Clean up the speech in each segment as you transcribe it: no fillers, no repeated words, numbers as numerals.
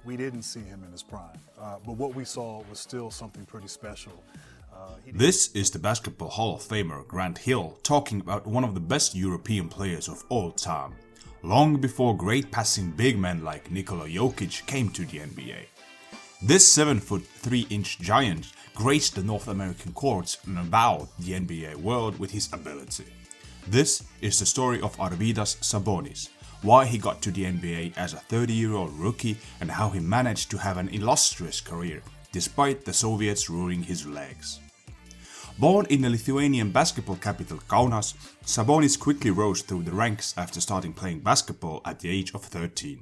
we didn't see him in his prime. But what we saw was still something pretty special. This is the Basketball Hall of Famer Grant Hill talking about one of the best European players of all time, long before great passing big men like Nikola Jokic came to the NBA. This 7-foot 3-inch giant graced the North American courts and wowed the NBA world with his ability. This is the story of Arvydas Sabonis, why he got to the NBA as a 30-year-old rookie and how he managed to have an illustrious career despite the Soviets ruining his legs. Born in the Lithuanian basketball capital Kaunas, Sabonis quickly rose through the ranks after starting playing basketball at the age of 13.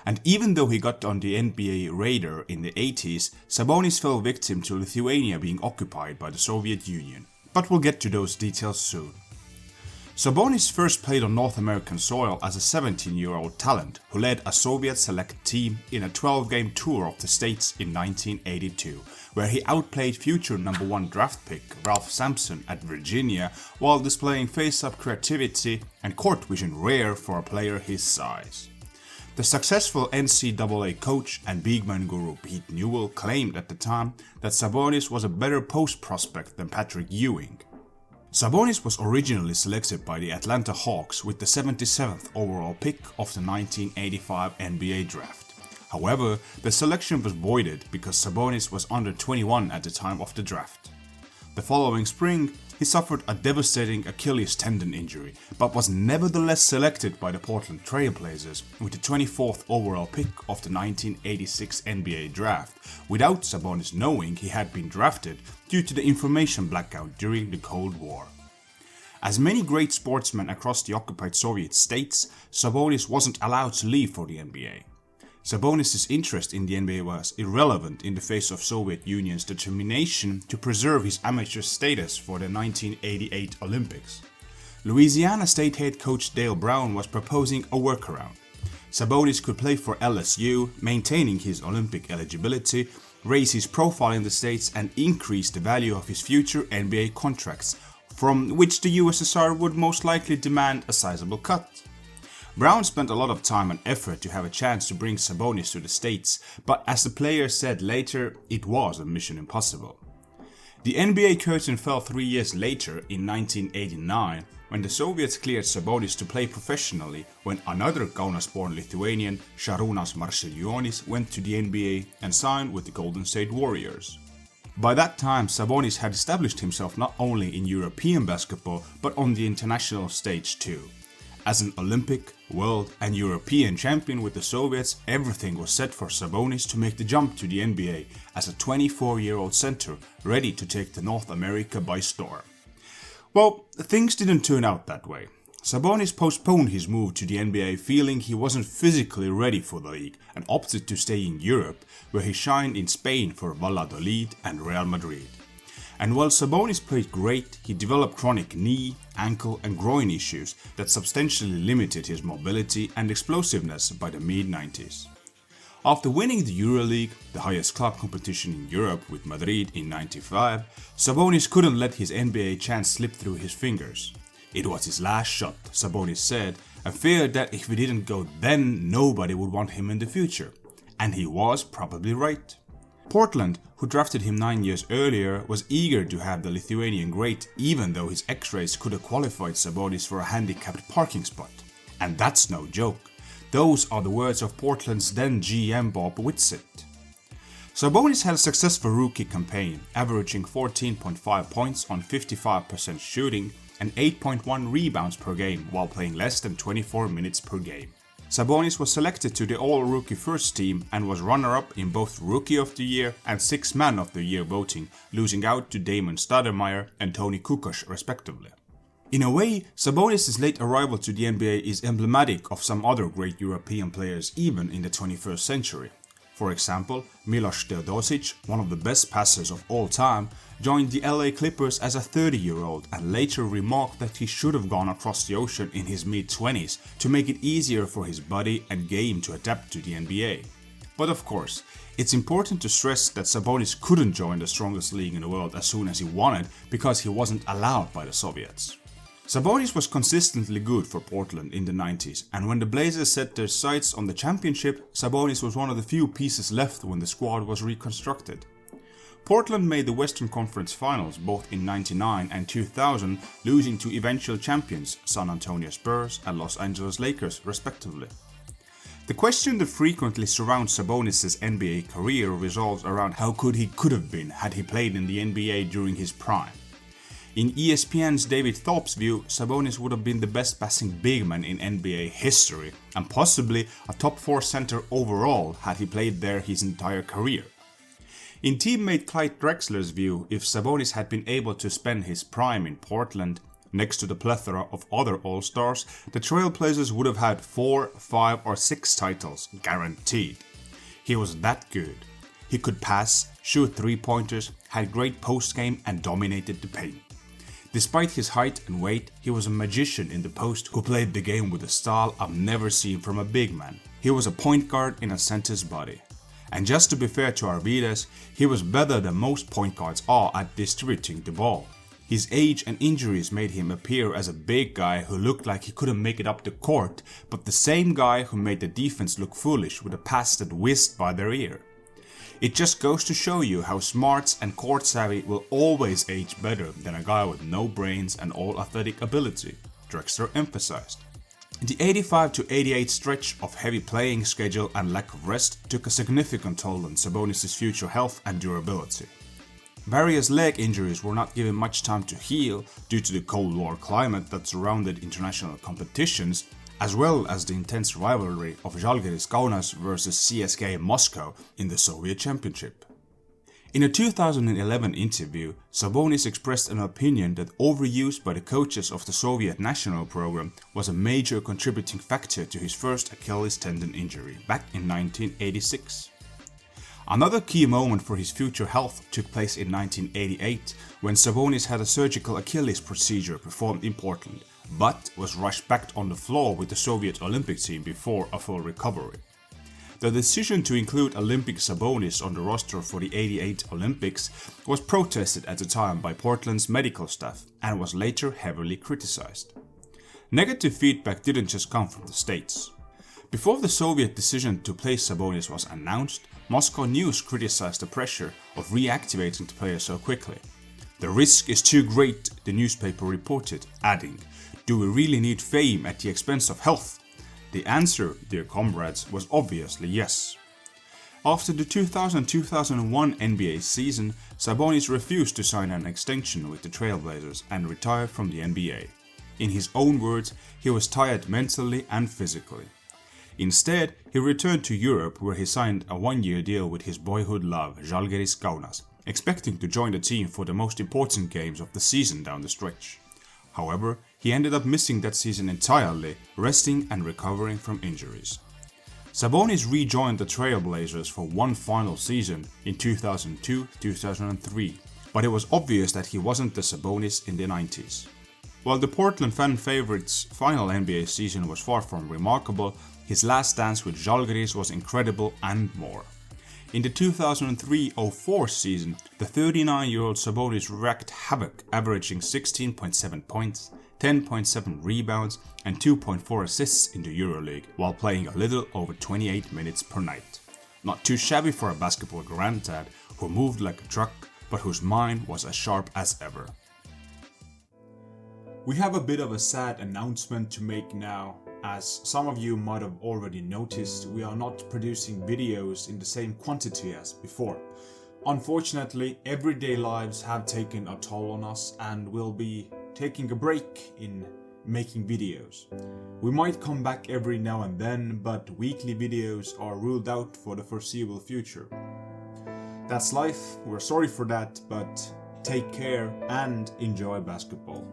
And even though he got on the NBA radar in the 80s, Sabonis fell victim to Lithuania being occupied by the Soviet Union. But we'll get to those details soon. Sabonis first played on North American soil as a 17-year-old talent who led a Soviet select team in a 12-game tour of the States in 1982, where he outplayed future number 1 draft pick Ralph Sampson at Virginia while displaying face-up creativity and court vision rare for a player his size. The successful NCAA coach and big man guru Pete Newell claimed at the time that Sabonis was a better post prospect than Patrick Ewing. Sabonis was originally selected by the Atlanta Hawks with the 77th overall pick of the 1985 NBA draft. However, the selection was voided because Sabonis was under 21 at the time of the draft. The following spring, he suffered a devastating Achilles tendon injury, but was nevertheless selected by the Portland Trail Blazers with the 24th overall pick of the 1986 NBA draft, without Sabonis knowing he had been drafted due to the information blackout during the Cold War. As many great sportsmen across the occupied Soviet states, Sabonis wasn't allowed to leave for the NBA. Sabonis' interest in the NBA was irrelevant in the face of Soviet Union's determination to preserve his amateur status for the 1988 Olympics. Louisiana State head coach Dale Brown was proposing a workaround. Sabonis could play for LSU, maintaining his Olympic eligibility, raise his profile in the States and increase the value of his future NBA contracts, from which the USSR would most likely demand a sizable cut. Brown spent a lot of time and effort to have a chance to bring Sabonis to the States, but as the player said later, it was a mission impossible. The NBA curtain fell 3 years later in 1989 when the Soviets cleared Sabonis to play professionally when another Kaunas-born Lithuanian, Šarūnas Marčiulionis, went to the NBA and signed with the Golden State Warriors. By that time, Sabonis had established himself not only in European basketball but on the international stage too. As an Olympic, world and European champion with the Soviets, everything was set for Sabonis to make the jump to the NBA as a 24-year-old center ready to take the North America by storm. Well, things didn't turn out that way. Sabonis postponed his move to the NBA feeling he wasn't physically ready for the league and opted to stay in Europe, where he shined in Spain for Valladolid and Real Madrid. And while Sabonis played great, he developed chronic knee, ankle and groin issues that substantially limited his mobility and explosiveness by the mid-90s. After winning the EuroLeague, the highest club competition in Europe with Madrid in '95, Sabonis couldn't let his NBA chance slip through his fingers. It was his last shot, Sabonis said, and feared that if he didn't go then, nobody would want him in the future. And he was probably right. Portland, who drafted him 9 years earlier, was eager to have the Lithuanian great even though his x-rays could have qualified Sabonis for a handicapped parking spot. And that's no joke. Those are the words of Portland's then GM Bob Whitsitt. Sabonis had a successful rookie campaign, averaging 14.5 points on 55% shooting and 8.1 rebounds per game while playing less than 24 minutes per game. Sabonis was selected to the All-Rookie First Team and was runner-up in both Rookie of the Year and Sixth Man of the Year voting, losing out to Damon Stoudemire and Tony Kukoc respectively. In a way, Sabonis' late arrival to the NBA is emblematic of some other great European players even in the 21st century. For example, Milos Teodosic, one of the best passers of all time, joined the LA Clippers as a 30-year-old and later remarked that he should have gone across the ocean in his mid-20s to make it easier for his body and game to adapt to the NBA. But of course, it's important to stress that Sabonis couldn't join the strongest league in the world as soon as he wanted because he wasn't allowed by the Soviets. Sabonis was consistently good for Portland in the 90s, and when the Blazers set their sights on the championship, Sabonis was one of the few pieces left when the squad was reconstructed. Portland made the Western Conference Finals both in 99 and 2000, losing to eventual champions San Antonio Spurs and Los Angeles Lakers respectively. The question that frequently surrounds Sabonis' NBA career revolves around how good he could have been had he played in the NBA during his prime. In ESPN's David Thorpe's view, Sabonis would have been the best passing big man in NBA history, and possibly a top 4 center overall had he played there his entire career. In teammate Clyde Drexler's view, if Sabonis had been able to spend his prime in Portland, next to the plethora of other All-Stars, the Trailblazers would have had 4, 5 or 6 titles guaranteed. He was that good. He could pass, shoot 3-pointers, had great post-game and dominated the paint. Despite his height and weight, he was a magician in the post who played the game with a style I've never seen from a big man. He was a point guard in a center's body. And just to be fair to Arvydas, he was better than most point guards are at distributing the ball. His age and injuries made him appear as a big guy who looked like he couldn't make it up the court, but the same guy who made the defense look foolish with a pass that whizzed by their ear. It just goes to show you how smarts and court savvy will always age better than a guy with no brains and all athletic ability, Drexler emphasized. The 85-88 stretch of heavy playing schedule and lack of rest took a significant toll on Sabonis' future health and durability. Various leg injuries were not given much time to heal due to the Cold War climate that surrounded international competitions, as well as the intense rivalry of Žalgiris Kaunas versus CSKA Moscow in the Soviet Championship. In a 2011 interview, Sabonis expressed an opinion that overuse by the coaches of the Soviet national program was a major contributing factor to his first Achilles tendon injury back in 1986. Another key moment for his future health took place in 1988 when Sabonis had a surgical Achilles procedure performed in Portland, but was rushed back on the floor with the Soviet Olympic team before a full recovery. The decision to include Olympic Sabonis on the roster for the '88 Olympics was protested at the time by Portland's medical staff and was later heavily criticized. Negative feedback didn't just come from the States. Before the Soviet decision to place Sabonis was announced, Moscow News criticized the pressure of reactivating the player so quickly. "The risk is too great," the newspaper reported, adding, "Do we really need fame at the expense of health?" The answer, dear comrades, was obviously yes. After the 2000-2001 NBA season, Sabonis refused to sign an extension with the Trailblazers and retired from the NBA. In his own words, he was tired mentally and physically. Instead, he returned to Europe where he signed a 1-year deal with his boyhood love, Žalgiris Kaunas, expecting to join the team for the most important games of the season down the stretch. However, he ended up missing that season entirely, resting and recovering from injuries. Sabonis rejoined the Trailblazers for one final season in 2002-2003, but it was obvious that he wasn't the Sabonis in the 90s. While the Portland fan favorites' final NBA season was far from remarkable, his last dance with Žalgiris was incredible and more. In the 2003-04 season, the 39-year-old Sabonis wreaked havoc, averaging 16.7 points, 10.7 rebounds and 2.4 assists in the EuroLeague, while playing a little over 28 minutes per night. Not too shabby for a basketball granddad who moved like a truck, but whose mind was as sharp as ever. We have a bit of a sad announcement to make now. As some of you might have already noticed, we are not producing videos in the same quantity as before. Unfortunately, everyday lives have taken a toll on us and we'll be taking a break in making videos. We might come back every now and then, but weekly videos are ruled out for the foreseeable future. That's life, we're sorry for that, but take care and enjoy basketball.